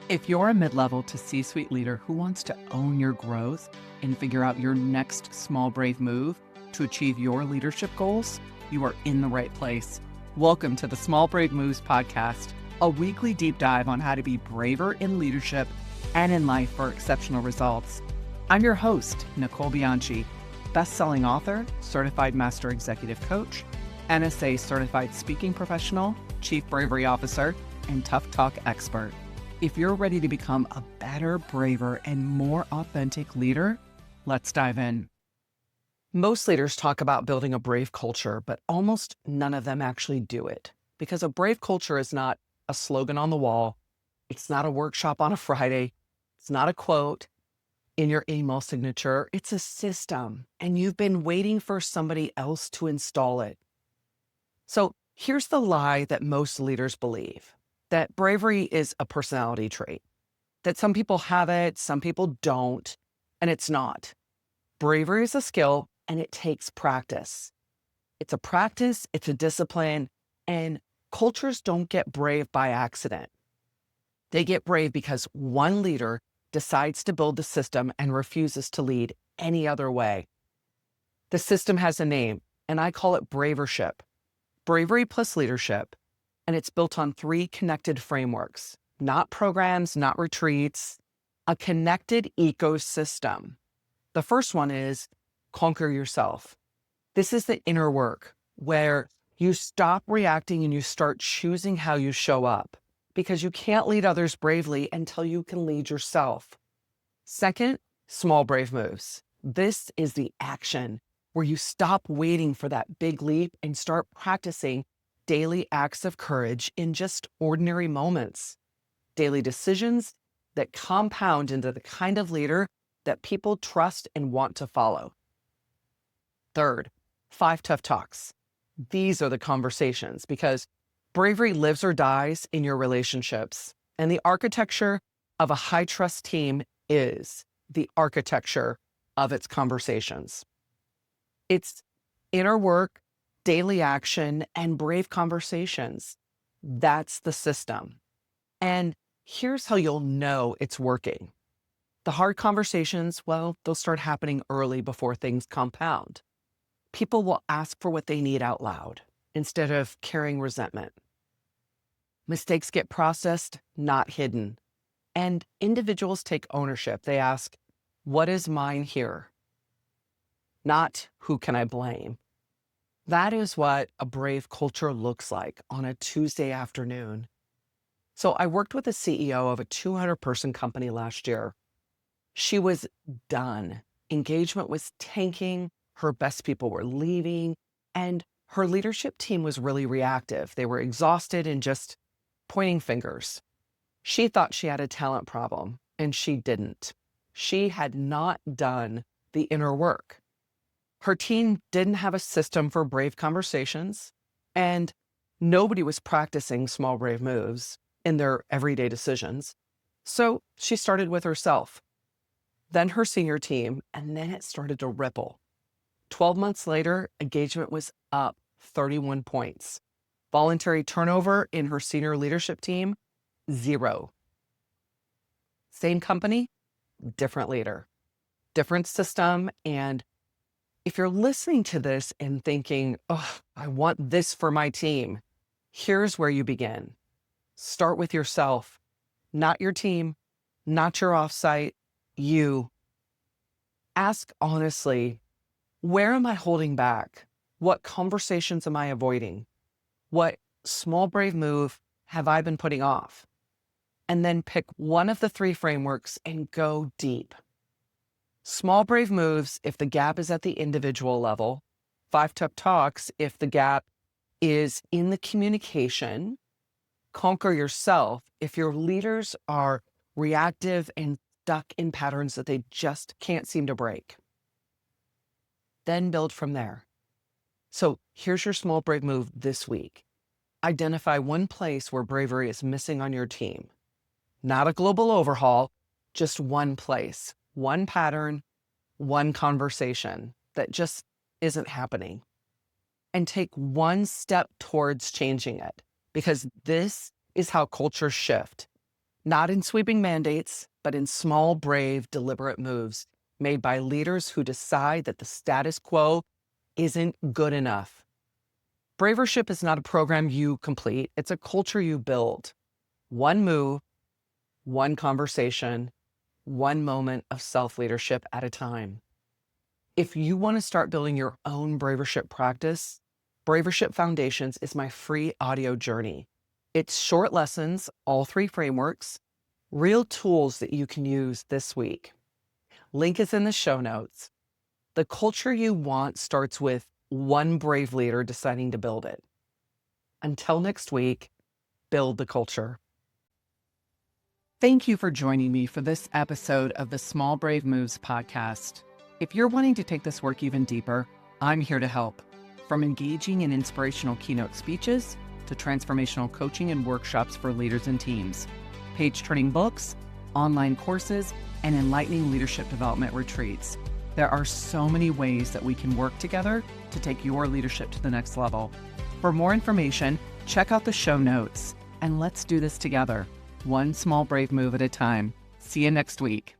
If you're a mid-level to C-suite leader who wants to own your growth and figure out your next small, brave move to achieve your leadership goals, you are in the right place. Welcome to the Small Brave Moves podcast, a weekly deep dive on how to be braver in leadership and in life for exceptional results. I'm your host, Nicole Bianchi, best-selling author, certified master executive coach, NSA certified speaking professional, chief bravery officer, and tough talk expert. If you're ready to become a better, braver, and more authentic leader, let's dive in. Most leaders talk about building a brave culture, but almost none of them actually do it. Because a brave culture is not a slogan on the wall. It's not a workshop on a Friday. It's not a quote in your email signature. It's a system, and you've been waiting for somebody else to install it. So here's the lie that most leaders believe. That bravery is a personality trait, that some people have it, some people don't, and it's not. Bravery is a skill and it takes practice. It's a practice, it's a discipline, and cultures don't get brave by accident. They get brave because one leader decides to build the system and refuses to lead any other way. The system has a name, and I call it Bravership. Bravery plus leadership. And it's built on 3 connected frameworks, not programs, not retreats, a connected ecosystem. The first one is conquer yourself. This is the inner work where you stop reacting and you start choosing how you show up, because you can't lead others bravely until you can lead yourself. Second, small brave moves. This is the action where you stop waiting for that big leap and start practicing daily acts of courage in just ordinary moments, daily decisions that compound into the kind of leader that people trust and want to follow. Third, 5 tough talks. These are the conversations, because bravery lives or dies in your relationships. And the architecture of a high trust team is the architecture of its conversations. It's inner work, daily action, and brave conversations. That's the system. And here's how you'll know it's working. The hard conversations, well, they'll start happening early before things compound. People will ask for what they need out loud instead of carrying resentment. Mistakes get processed, not hidden. And individuals take ownership. They ask, what is mine here? Not who can I blame? That is what a brave culture looks like on a Tuesday afternoon. So I worked with the CEO of a 200-person company last year. She was done. Engagement was tanking. Her best people were leaving. And her leadership team was really reactive. They were exhausted and just pointing fingers. She thought she had a talent problem, and she didn't. She had not done the inner work. Her team didn't have a system for brave conversations, and nobody was practicing small brave moves in their everyday decisions. So she started with herself, then her senior team, and then it started to ripple. 12 months later, engagement was up 31 points. Voluntary turnover in her senior leadership team, 0. Same company, different leader, different system. And if you're listening to this and thinking, oh, I want this for my team, here's where you begin. Start with yourself, not your team, not your offsite, you. Ask honestly, where am I holding back? What conversations am I avoiding? What small brave move have I been putting off? And then pick one of the 3 frameworks and go deep. Small brave moves if the gap is at the individual level. 5 tough talks if the gap is in the communication. Conquer yourself if your leaders are reactive and stuck in patterns that they just can't seem to break. Then build from there. So here's your small brave move this week. Identify one place where bravery is missing on your team. Not a global overhaul, just one place, one pattern, one conversation that just isn't happening. And take one step towards changing it, because this is how cultures shift. Not in sweeping mandates, but in small, brave, deliberate moves made by leaders who decide that the status quo isn't good enough. Bravership is not a program you complete, it's a culture you build. One move, one conversation, one moment of self-leadership at a time. If you want to start building your own Bravership practice, Bravership Foundations is my free audio journey. It's short lessons, all 3 frameworks, real tools that you can use this week. Link is in the show notes. The culture you want starts with one brave leader deciding to build it. Until next week, build the culture. Thank you for joining me for this episode of the Small Brave Moves podcast. If you're wanting to take this work even deeper, I'm here to help. From engaging in inspirational keynote speeches to transformational coaching and workshops for leaders and teams, page-turning books, online courses, and enlightening leadership development retreats. There are so many ways that we can work together to take your leadership to the next level. For more information, check out the show notes, and let's do this together, one small brave move at a time. See you next week.